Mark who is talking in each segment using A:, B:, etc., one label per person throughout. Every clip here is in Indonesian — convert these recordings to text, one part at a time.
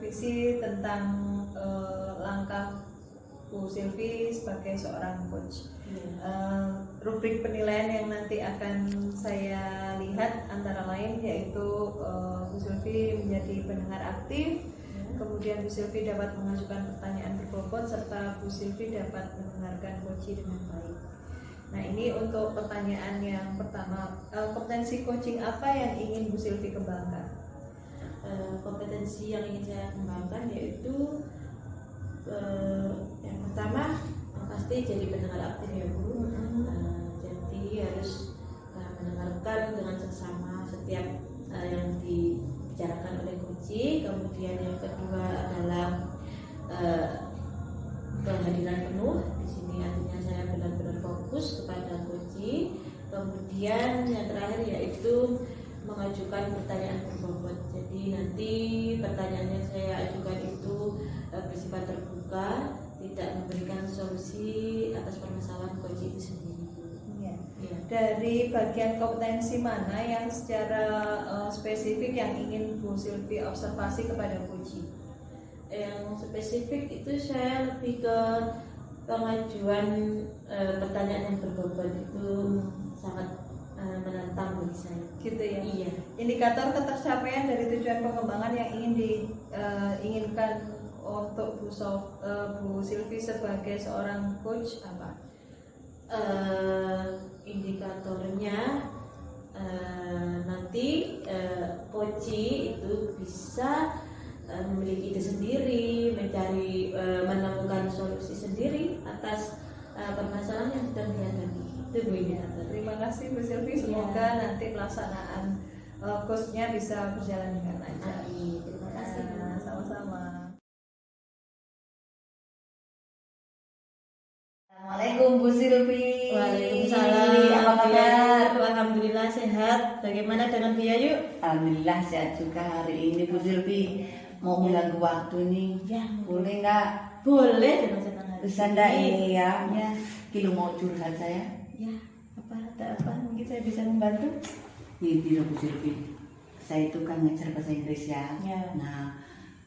A: revisi tentang langkah Bu Silvi sebagai seorang coach. Rubrik penilaian yang nanti akan saya lihat antara lain yaitu Bu Silvi menjadi pendengar aktif, kemudian Bu Silvi dapat mengajukan pertanyaan berbobot, serta Bu Silvi dapat mendengarkan coaching dengan baik. Nah, ini untuk pertanyaan yang pertama, kompetensi coaching apa yang ingin Bu Silvi kembangkan?
B: Kompetensi yang ingin saya kembangkan yaitu yang pertama pasti jadi pendengar aktif ya Bu. Jadi harus mendengarkan dengan seksama setiap yang dibicarakan oleh coach. Kemudian yang kedua adalah kehadiran penuh. Di sini artinya saya benar-benar fokus kepada coach. Kemudian yang terakhir yaitu mengajukan pertanyaan berbobot. Jadi nanti pertanyaan yang saya ajukan itu bersifat terbuka, tidak memberikan solusi atas permasalahan coach itu sendiri.
A: Ya. Dari bagian kompetensi mana yang secara spesifik yang ingin Bu Silvi observasi kepada coach?
B: Yang spesifik itu saya lebih ke pengajuan pertanyaan yang berbobot itu sangat menantang bagi saya.
A: Gitu ya.
B: Iya.
A: Indikator ketercapaian dari tujuan pengembangan yang ingin diinginkan untuk Bu Silvi sebagai seorang coach apa?
B: Indikatornya nanti coach itu bisa memiliki ide sendiri, menemukan solusi sendiri atas permasalahan yang sedang dihadapi. Itu Bu indikator.
A: Terima kasih Bu Silvi, semoga nanti pelaksanaan coachnya bisa berjalan dengan lancar.
B: Terima kasih.
A: Sama-sama. Assalamualaikum Bu Silvi.
B: Waalaikumsalam.
A: Apa kabar?
B: Alhamdulillah sehat. Bagaimana dengan Bu Yayu?
C: Alhamdulillah sehat juga hari ini Bu Silvi. Mau mengganggu waktu nih?
B: Ya,
C: Boleh nggak?
B: boleh dengan senang hati.
C: Bercanda ini ya.
B: Ya.
C: Kilo mau curhat saya.
B: Ya, ada apa? Mungkin saya bisa membantu.
C: Ini Bu Silvi. Saya itu kan ngajar bahasa Inggris ya.
B: Ya.
C: Nah,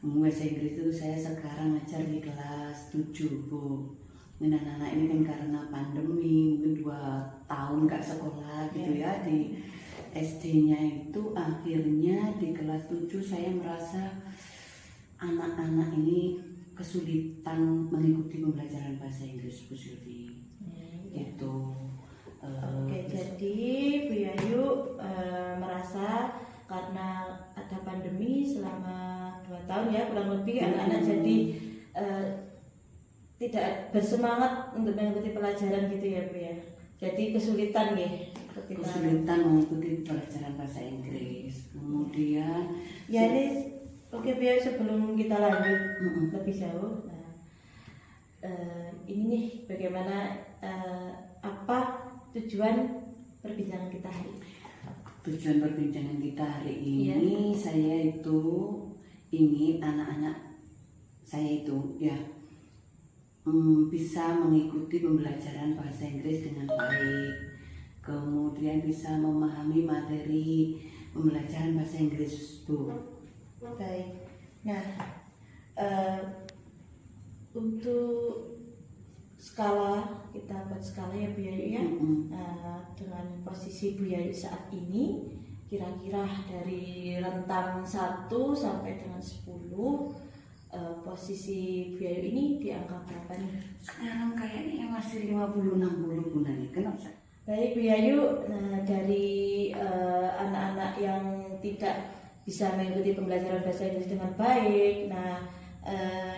C: bahasa Inggris itu saya sekarang ngajar di kelas 7 Bu. Dan anak-anak ini kan karena pandemi mungkin 2 tahun nggak sekolah gitu ya di SD-nya itu, akhirnya di kelas 7 saya merasa anak-anak ini kesulitan mengikuti pembelajaran bahasa Inggris Bu Silvi. Gitu.
B: Oke, jadi Bu Yayu merasa karena ada pandemi selama 2 tahun ya kurang lebih, anak-anak jadi tidak bersemangat untuk mengikuti pelajaran gitu ya Bu ya. Jadi kesulitan ya.
C: Kesulitan mengikuti pelajaran bahasa Inggris. Kemudian
B: Ya ini oke Bu Yayu, sebelum kita lanjut lebih jauh. Nah, ini nih bagaimana apa tujuan perbincangan kita hari ini?
C: Tujuan perbincangan kita hari ini, saya itu ingin anak-anak saya itu ya bisa mengikuti pembelajaran bahasa Inggris dengan baik, kemudian bisa memahami materi pembelajaran bahasa Inggris Bu.
B: Baik. Nah, untuk skala, kita buat skala ya Bu Yayu ya. Dengan posisi Bu Yayu saat ini, kira-kira dari rentang 1 sampai dengan 10, posisi Bu Yayu ini di angka berapa nih?
C: Sekarang kayaknya masih 50-60 Bu Nani. Kenapa?
B: Baik Bu Yayu, dari anak-anak yang tidak bisa mengikuti pembelajaran bahasa Inggris dengan baik, nah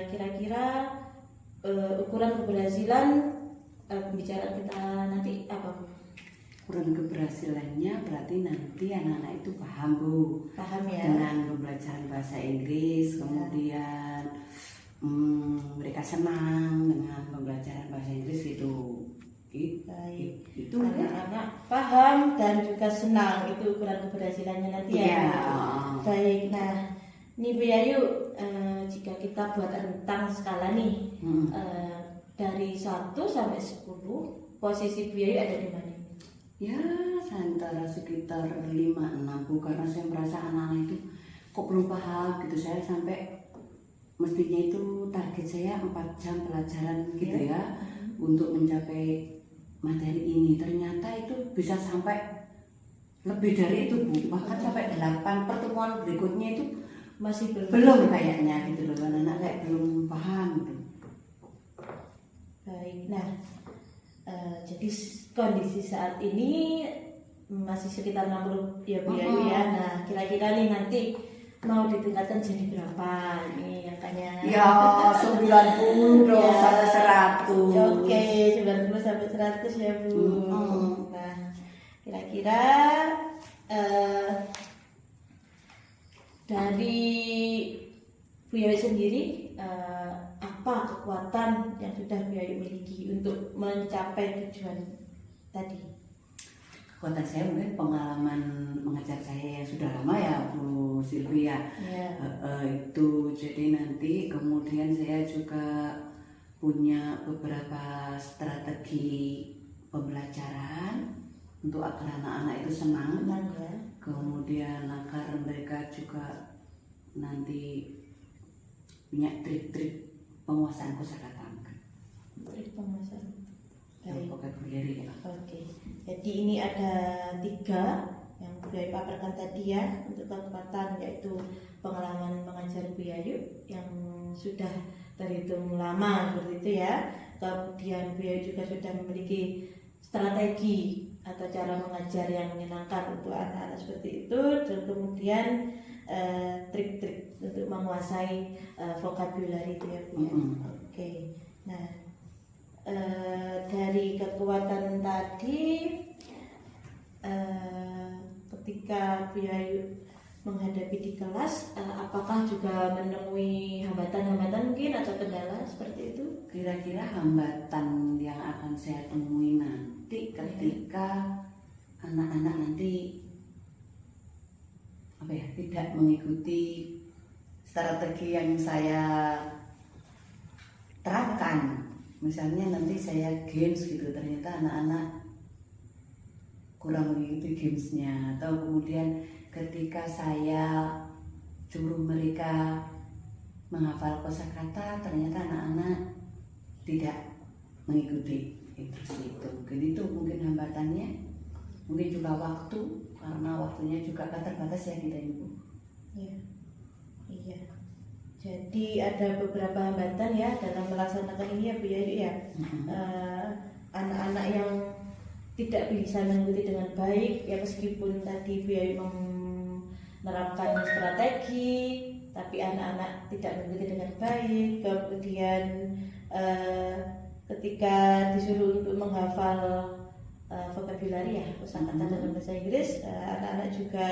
B: kira-kira ukuran keberhasilan pembicaraan kita nanti apa Bu?
C: Ukuran keberhasilannya berarti nanti anak-anak itu paham Bu,
B: Paham ya?
C: dengan pembelajaran bahasa Inggris, kemudian mereka senang dengan pembelajaran bahasa Inggris gitu.
B: Baik.
C: Itu
B: Anak-anak paham dan juga senang, itu ukuran keberhasilannya nanti ya.
C: Iya.
B: Baik. Nah, ini Bu Yayu, jika kita buat rentang skala nih, dari 1 sampai 10, posisi Bu Yayu ada di mana?
C: Ya, antara sekitar 5-6 Bu, karena saya merasa anak-anak itu kok belum paham gitu. Saya sampai mestinya itu target saya 4 jam pelajaran gitu ya untuk mencapai materi ini. Ternyata itu bisa sampai lebih dari itu Bu, bahkan sampai 8 pertemuan berikutnya itu
B: Masih
C: belum kayaknya gitu loh, anak-anak kayak belum paham gitu.
B: Baik, nah jadi kondisi saat ini masih sekitar 60 ya Bu Yayu ya. Nah kira-kira nih nanti mau ditingkatkan jadi berapa nih angkanya?
C: Ya 90 dong
B: Ya.
C: sampai 100.
B: Oke, 90 sampai 100 ya Bu. Nah kira-kira dari Bu Yayu sendiri apa kekuatan yang sudah Bu Yayu miliki untuk mencapai tujuan tadi?
C: Kekuatan saya mungkin pengalaman mengajar saya yang sudah lama ya Bu Sylvia.
B: Ya.
C: Itu jadi nanti kemudian saya juga punya beberapa strategi pembelajaran untuk agar anak-anak itu senang,
B: Senang ya.
C: kemudian agar mereka juga nanti punya trik-trik penguasaan kosakata
B: Trik penguasaan.
C: yang
B: Baik.
C: vocabulary ya.
B: Oke. Jadi ini ada 3 yang Bu Yayu paparkan tadi ya untuk kekuatan, yaitu pengalaman mengajar Bu Yayu yang sudah terhitung lama seperti itu ya. Kemudian Bu Yayu juga sudah memiliki strategi atau cara mengajar yang menyenangkan untuk anak-anak seperti itu, dan kemudian trik-trik untuk menguasai vocabulary itu ya Bu ya. Oke. Nah dari kekuatan tadi ketika Bu Yayu menghadapi di kelas, apakah juga menemui hambatan-hambatan mungkin atau kendala seperti itu?
C: Kira-kira hambatan yang akan saya temui nanti ketika anak-anak nanti tidak mengikuti strategi yang saya terapkan. Misalnya nanti saya games gitu, ternyata anak-anak kurang mengikuti gamesnya, atau kemudian ketika saya suruh mereka menghafal kosakata ternyata anak-anak tidak mengikuti itu. Mungkin hambatannya, mungkin juga waktu, karena waktunya juga terbatas ya kita ibu.
B: Iya. Jadi ada beberapa hambatan ya dalam melaksanakan ini ya Bu Yayu ya. Anak-anak yang tidak bisa mengikuti dengan baik ya, meskipun tadi Bu Yayu menerapkan strategi, tapi anak-anak tidak mengikuti dengan baik. Kemudian ketika disuruh untuk menghafal vocabulary ya, kosakata dalam bahasa Inggris, anak-anak juga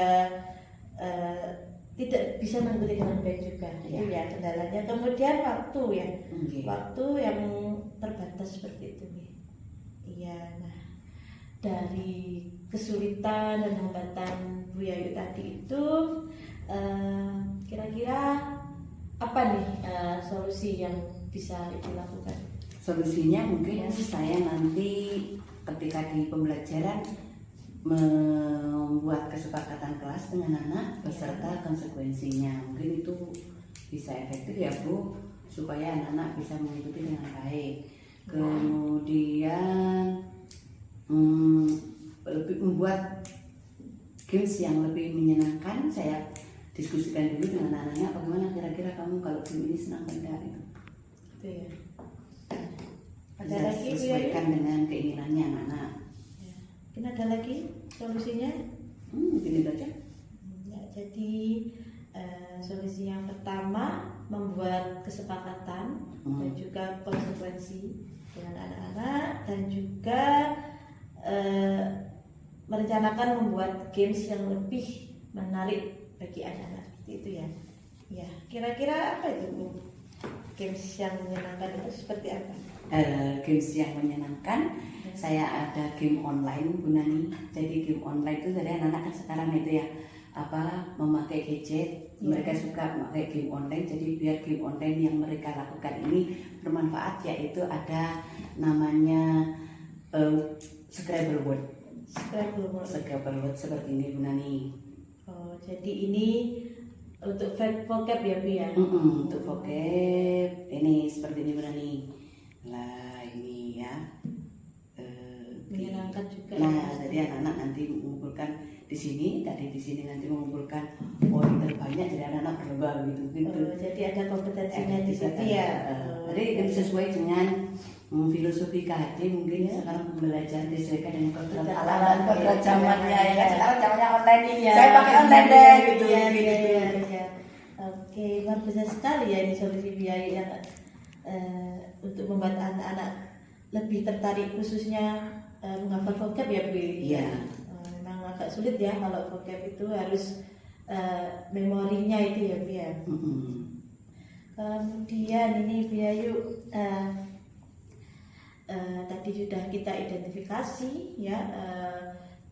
B: tidak bisa mengikuti dengan baik juga. Itu ya kendalanya. Kemudian waktu ya, waktu yang terbatas seperti itu. Iya. Nah, dari kesulitan dan hambatan Bu Yayu tadi itu, kira-kira apa nih solusi yang bisa Ibu lakukan?
C: Solusinya mungkin saya nanti ketika di pembelajaran membuat kesepakatan kelas dengan anak beserta konsekuensinya. Mungkin itu bisa efektif ya Bu, supaya anak-anak bisa mengikuti dengan baik. Kemudian lebih membuat games yang lebih menyenangkan. Saya diskusikan dulu dengan anak-anaknya, bagaimana kira-kira kamu kalau game ini senang tidak itu.
B: Itu ya. Ada
C: Bisa
B: lagi
C: sesuaikan dengan keinginannya anak-anak.
B: Mungkin ada lagi solusinya?
C: Mungkin itu aja.
B: Ya, jadi solusi yang pertama membuat kesepakatan dan juga konsekuensi dengan anak-anak, dan juga merencanakan membuat games yang lebih menarik bagi anak-anak seperti itu ya. Ya, kira-kira apa itu Bu? Games yang menyenangkan itu seperti apa?
C: Games yang menyenangkan, saya ada game online Bu Nani. Jadi game online itu dari anak-anak kan sekarang itu ya memakai gadget, mereka suka memakai game online. Jadi biar game online yang mereka lakukan ini bermanfaat, yaitu ada namanya Scrabble word seperti ini Bu Nani.
B: Oh, jadi ini untuk vocab ya Bu ya.
C: Untuk vocab ini seperti ini benar nih. Lah ini ya.
B: Menyenangkan juga.
C: Nah, jadi anak-anak nanti mengumpulkan di sini, tadi di sini nanti mengumpulkan poin terbanyak, jadi anak-anak berlomba gitu.
B: Jadi ada kompetensinya di situ ya.
C: Jadi ini sesuai dengan filosofi KHD mungkin sekarang pembelajaran disesuaikan dengan kodrat zamannya ya kan, sekarang zamannya online nih, saya pakai online deh gitu.
B: Ya. Oke, luar biasa sekali ya ini solusi biaya yang untuk membuat anak-anak lebih tertarik khususnya menghafal vocab ya Bu.
C: Iya.
B: Memang agak sulit ya kalau vocab itu harus memorinya itu ya Bu ya. Kemudian ini Bu Ayu tadi sudah kita identifikasi ya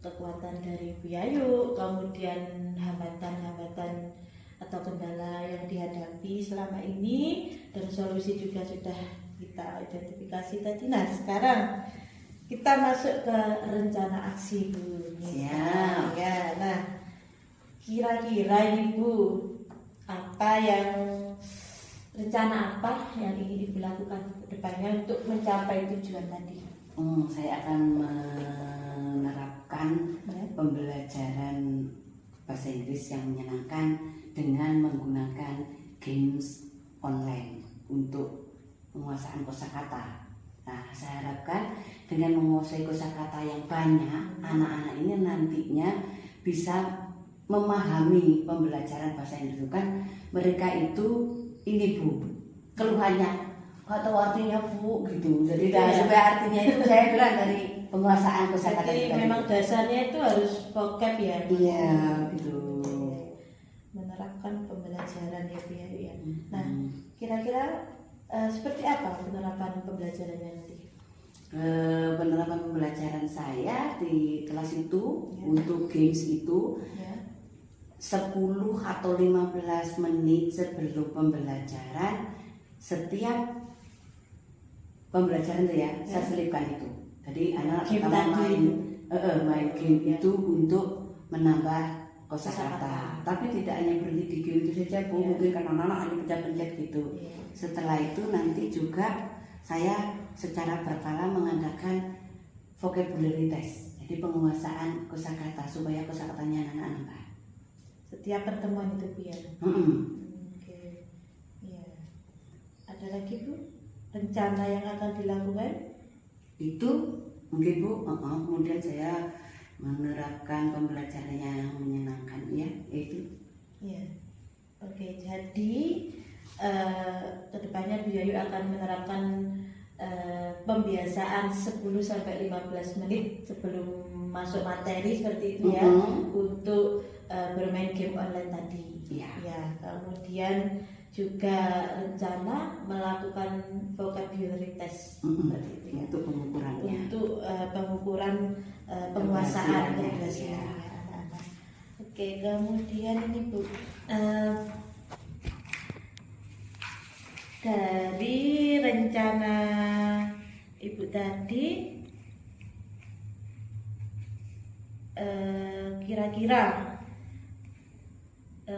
B: kekuatan dari Bu Ayu, kemudian hambatan-hambatan atau kendala yang dihadapi selama ini, dan solusi juga sudah kita identifikasi tadi. Nah sekarang kita masuk ke rencana aksi Bu.
C: Siap.
B: Ya, nah kira-kira ini Bu, apa yang rencana apa yang ingin Ibu lakukan ke depannya untuk mencapai tujuan tadi?
C: Saya akan menerapkan pembelajaran bahasa Inggris yang menyenangkan dengan menggunakan games online untuk penguasaan kosakata. Nah, saya harapkan dengan menguasai kosakata yang banyak, anak-anak ini nantinya bisa memahami pembelajaran bahasa Inggris. Kan mereka itu ini Bu, keluhannya nggak tahu artinya Bu gitu. Jadi supaya artinya itu saya bilang dari penguasaan kosakata.
B: Jadi memang dasarnya itu harus vocab ya.
C: Iya, gitu.
B: Menerapkan pembelajaran ya Bu ya. Nah, kira-kira seperti apa penerapan pembelajarannya nanti?
C: Penerapan pembelajaran saya di kelas itu untuk games itu 10 atau 15 menit sebelum pembelajaran, setiap pembelajaran itu ya saya selipkan itu. Jadi anak pertama main game itu untuk menambah kosakata. Tapi tidak hanya berhenti di game itu saja Bu, mungkin karena anak-anak hanya pencet-pencet gitu. Setelah itu nanti juga saya secara berkala mengadakan vocabulary test. Jadi penguasaan kosakata supaya kosakatanya anak-anak nambah.
B: Setiap pertemuan itu Bu ya. Oke. Ya. Ada lagi Bu rencana yang akan dilakukan?
C: Itu mungkin Bu, kemudian saya menerapkan pembelajaran yang menyenangkan ya, itu.
B: Ya. Oke, jadi kedepannya Bu Ayu akan menerapkan pembiasaan 10 sampai 15 menit sebelum masuk materi seperti itu ya, untuk bermain game online tadi. Ya, kemudian juga rencana melakukan vocabulary test seperti itu ya,
C: untuk pengukurannya.
B: Untuk pengukuran penguasaan keberhasilan anak-anak. Oke, kemudian ini Bu, dari rencana Ibu tadi, kira-kira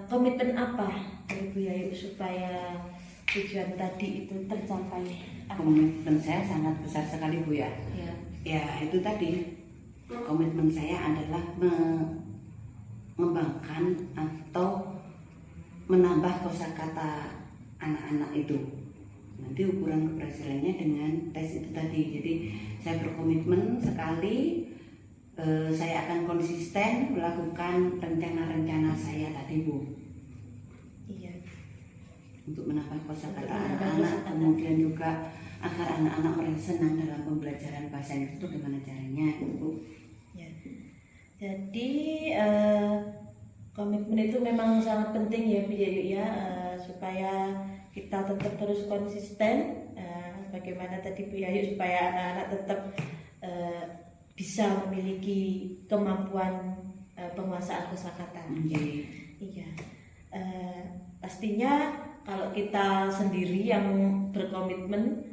B: komitmen apa dari Bu Ayu supaya tujuan tadi itu tercapai?
C: Komitmen saya sangat besar sekali Bu ya. Ya itu tadi, komitmen saya adalah mengembangkan atau menambah kosakata anak-anak itu. Nanti ukuran keberhasilannya dengan tes itu tadi. Jadi saya berkomitmen sekali, saya akan konsisten melakukan rencana-rencana saya tadi Bu.
B: Iya.
C: Untuk menambah kosakata anak-anak, kemudian juga agar anak-anak merasa senang dalam pembelajaran bahasa Inggris itu gimana caranya Bu?
B: Ya. Jadi komitmen itu memang sangat penting ya Bu Ayu ya, supaya kita tetap terus konsisten. Bagaimana tadi Bu Ayu supaya anak-anak tetap bisa memiliki kemampuan penguasaan kosakata. Iya. Pastinya kalau kita sendiri yang berkomitmen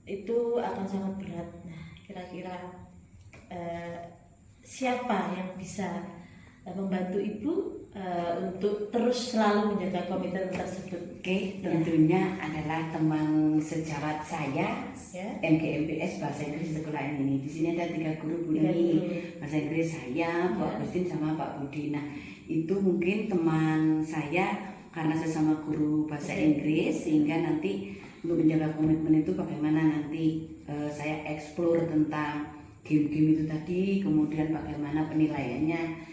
B: itu akan sangat berat. Nah, kira-kira siapa yang bisa membantu Ibu untuk terus selalu menjaga komitmen tersebut.
C: Oke, tentunya adalah teman sejawat saya,
B: Ya.
C: MGMBS Bahasa Inggris sekolah ini. Di sini ada 3 guru Bu
B: Tiga
C: Nini,
B: guru.
C: Bahasa Inggris saya, Pak
B: Ya.
C: Agustin sama Pak Budi. Nah, itu mungkin teman saya karena sesama guru bahasa
B: Oke.
C: Inggris, sehingga nanti untuk menjaga komitmen itu bagaimana nanti saya explore tentang game-game itu tadi, kemudian bagaimana penilaiannya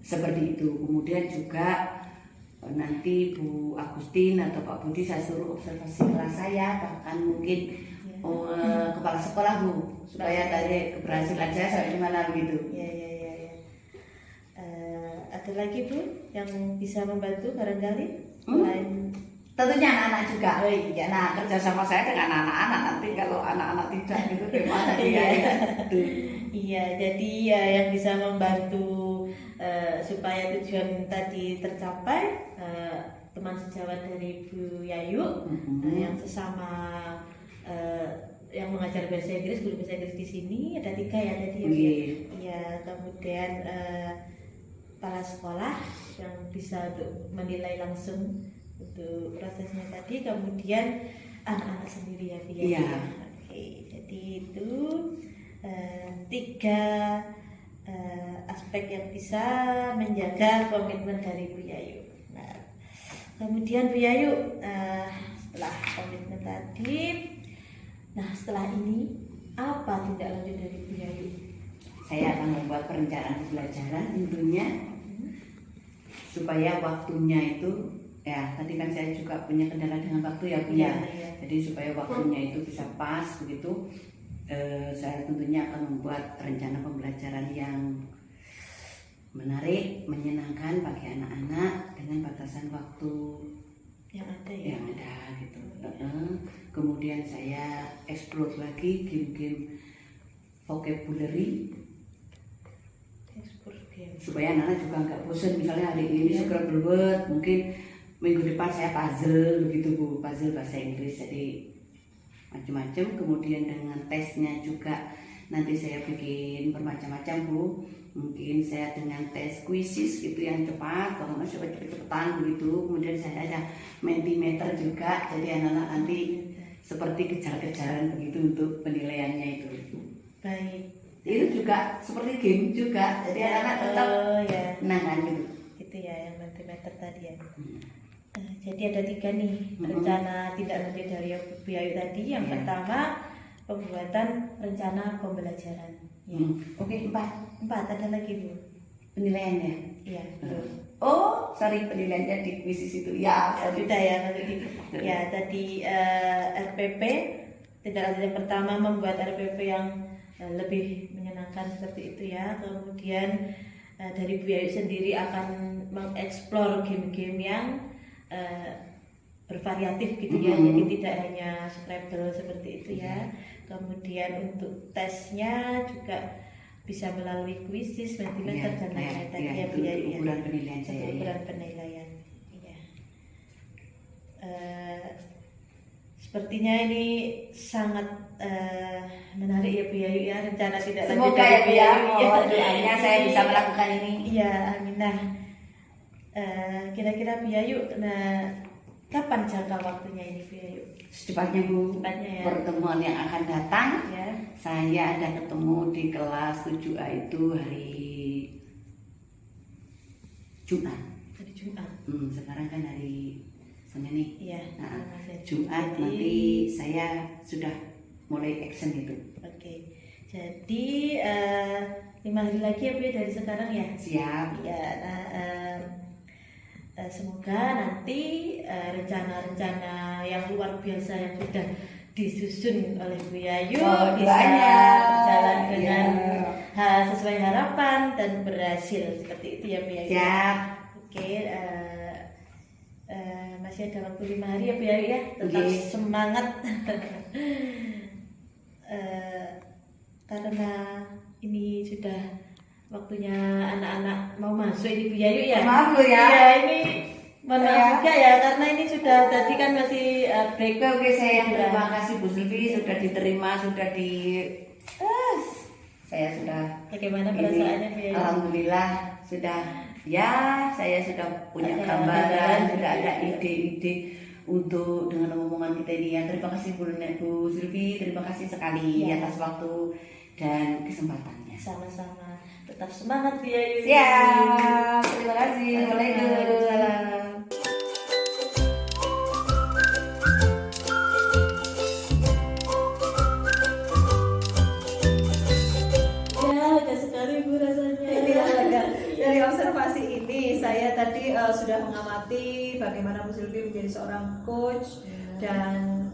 C: seperti itu. Kemudian juga nanti Bu Agustin atau Pak Budi saya suruh observasi kelas saya, bahkan mungkin kepala sekolah Bu, supaya tadi keberhasilan saya sampai di mana begitu.
B: Ya. Ada lagi Bu yang bisa membantu barangkali selain
C: Tentunya anak-anak juga.
B: Oh, iya.
C: Nah, kerja sama saya dengan anak-anak, nanti kalau anak-anak tidak gitu gimana dia?
B: Iya.
C: Gitu.
B: Iya, jadi ya yang bisa membantu supaya tujuan tadi tercapai, teman sejawat dari Bu Yayu yang sesama yang mengajar bahasa Inggris, guru bahasa Inggris di sini ada 3 ya tadi ya.
C: Iya.
B: Iya, kemudian kepala sekolah yang bisa untuk menilai langsung untuk prosesnya tadi, kemudian anak-anak sendiri ya Bu Yayu.
C: Iya.
B: Oke, jadi itu 3 aspek yang bisa menjaga komitmen dari Bu Yayu. Nah, kemudian Bu Yayu setelah komitmen tadi, nah setelah ini apa tindak lanjut dari Bu Yayu?
C: Saya akan membuat perencanaan pembelajaran tentunya supaya waktunya itu, ya tadi kan saya juga punya kendala dengan waktu ya Bu ya.
B: Iya.
C: Jadi supaya waktunya itu bisa pas begitu, saya tentunya akan membuat rencana pembelajaran yang menarik, menyenangkan bagi anak-anak dengan batasan waktu
B: Yang ada ya.
C: yang ada gitu. Kemudian saya explore lagi game-game vocabulary
B: Ekspor game.
C: supaya anak-anak juga nggak bosan. Misalnya hari ini Scrabble word, mungkin minggu depan saya puzzle begitu Bu, puzzle bahasa Inggris, jadi macam-macam. Kemudian dengan tesnya juga nanti saya bikin bermacam-macam Bu. Mungkin saya dengan tes quizzes gitu yang cepat, kalau nggak cepet-cepetan begitu. Kemudian saya ada Mentimeter juga, jadi anak-anak nanti seperti kejar-kejaran begitu untuk penilaiannya itu.
B: Baik.
C: Itu juga seperti game juga, jadi anak-anak tetap
B: ya.
C: menangkan gitu.
B: Itu ya yang Mentimeter tadi ya. Jadi ada 3 nih rencana tindak lanjut dari Bu Yayu tadi. Yang pertama pembuatan rencana pembelajaran. Ya.
C: Oke, 4
B: Ada lagi Bu.
C: penilaiannya.
B: Iya. Belum.
C: Oh, sorry, penilaiannya di quizzes itu ya. Sorry.
B: Sudah ya tadi. Ya tadi RPP tindak lanjut yang pertama membuat RPP yang lebih menyenangkan seperti itu ya. Kemudian dari Bu Yayu sendiri akan mengeksplor game-game yang bervariatif gitu ya, jadi tidak hanya Scrabble seperti itu ya. Kemudian untuk tesnya juga bisa melalui quizzes, Mentimeter dan lain-lain tadi ya Bu
C: itu
B: Yayu ya.
C: ukuran penilaian saya ya.
B: Ukuran penilaian. Iya. Sepertinya ini sangat menarik ya Bu Yayu ya, rencana tidak lanjut
C: Semoga
B: dari
C: ya Bu ya,
B: Iya.
C: doanya saya bisa melakukan ini.
B: Iya, amin. Nah, kira-kira Bu Yayu, kapan jangka waktunya ini Bu Yayu?
C: Secepatnya Bu,
B: Secepatnya ya.
C: pertemuan yang akan datang,
B: Ya,
C: saya ada ketemu di kelas 7A itu hari Jumat.
B: hari Jumat.
C: Sekarang kan hari Senin nih.
B: Iya.
C: Nah,
B: Mas.
C: Jumat
B: Jadi-
C: nanti saya sudah mulai action itu.
B: Oke. Jadi 5 hari lagi ya Bu ya dari sekarang ya.
C: Siap.
B: Ya, nah, semoga nanti rencana-rencana yang luar biasa yang sudah disusun oleh Bu Yayu bisa
C: Doanya.
B: berjalan dengan
C: Iya.
B: sesuai harapan dan berhasil seperti itu ya Bu Yayu.
C: Siap.
B: Oke, masih ada waktu 5 hari ya Bu Yayu ya. Tetap
C: Oke.
B: semangat. Karena ini sudah waktunya anak-anak mau masuk ini Bu Yayu ya.
C: Maaf Bu ya.
B: Iya, ini mohon maaf
C: Ya.
B: juga ya karena ini sudah tadi kan masih break.
C: Oke, saya yang
B: Iya.
C: terima kasih Bu Silvi sudah diterima, sudah saya sudah
B: Bagaimana
C: ini,
B: perasaannya Bu Yayu?
C: alhamdulillah saya sudah punya
B: Ada
C: gambaran,
B: gambaran,
C: sudah ada
B: ya.
C: ide-ide untuk dengan omongan kita ini. Ya, terima kasih Bu Sylvie, terima kasih sekali
B: Ya.
C: atas waktu dan kesempatannya.
B: Sama-sama. Tetap semangat Bu Yayu.
C: Siap, terima kasih. Waalaikumsalam.
B: Ya, lega sekali Bu rasanya.
A: Iya, lega. Dari observasi ini saya tadi sudah mengamati bagaimana Bu Sylvie menjadi seorang coach dan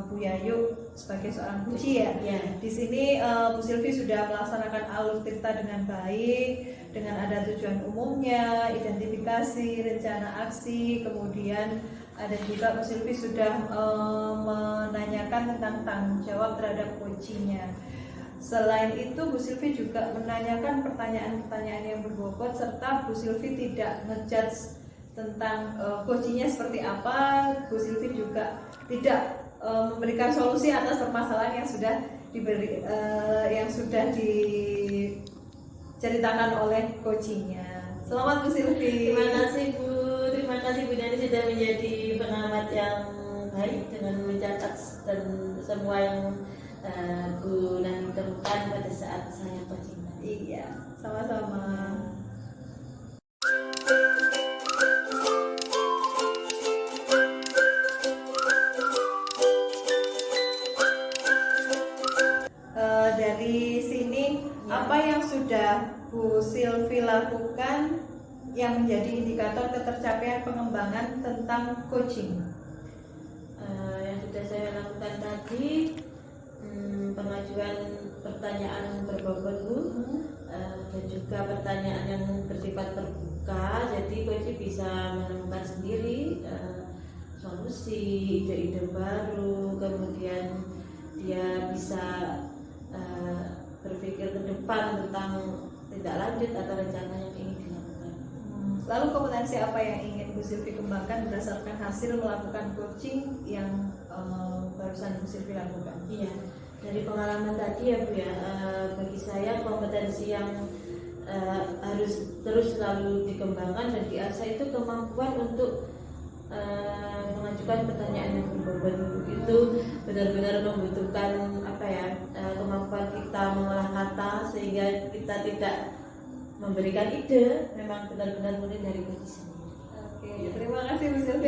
A: Bu Yayu sebagai seorang kunci ya.
B: Ya.
A: Di sini Bu Sylvie sudah melaksanakan alur tirta dengan baik, dengan ada tujuan umumnya, identifikasi, rencana aksi, kemudian ada juga Bu Sylvie sudah menanyakan tentang tanggung jawab terhadap coachingnya. Selain itu, Bu Sylvie juga menanyakan pertanyaan-pertanyaan yang berbobot serta Bu Sylvie tidak ngejudge tentang coachingnya seperti apa. Bu Sylvie juga tidak memberikan solusi atas permasalahan yang sudah diceritakan oleh coachingnya. Selamat Bu Sylvie.
B: Terima kasih Bu. Terima kasih Bu Nani sudah menjadi pengamat yang baik dengan mencatat dan semua yang Bu Nani temukan pada saat saya coaching.
A: Iya, sama-sama. Dari sini
B: Ya.
A: apa yang sudah Bu Sylvie lakukan yang menjadi indikator ketercapaian pengembangan tentang coaching?
B: Yang sudah saya lakukan tadi, pengajuan pertanyaan berbobot Bu, dan juga pertanyaan yang bersifat terbuka, jadi coach bisa menemukan sendiri solusi, ide-ide baru, kemudian dia bisa berpikir ke depan tentang tindak lanjut atau rencana yang ingin dilakukan.
A: Lalu kompetensi apa yang ingin Bu Sylvie kembangkan berdasarkan hasil melakukan coaching yang barusan Bu Sylvie lakukan?
B: Iya, dari pengalaman tadi ya Bu ya, bagi saya kompetensi yang harus terus selalu dikembangkan dan diasah itu kemampuan untuk mengajukan pertanyaan yang berbobot. Itu benar-benar membutuhkan kemampuan kita mengolah kata sehingga kita tidak memberikan ide, memang benar-benar mulai dari diri sendiri.
A: Oke, terima kasih Bu Sylvie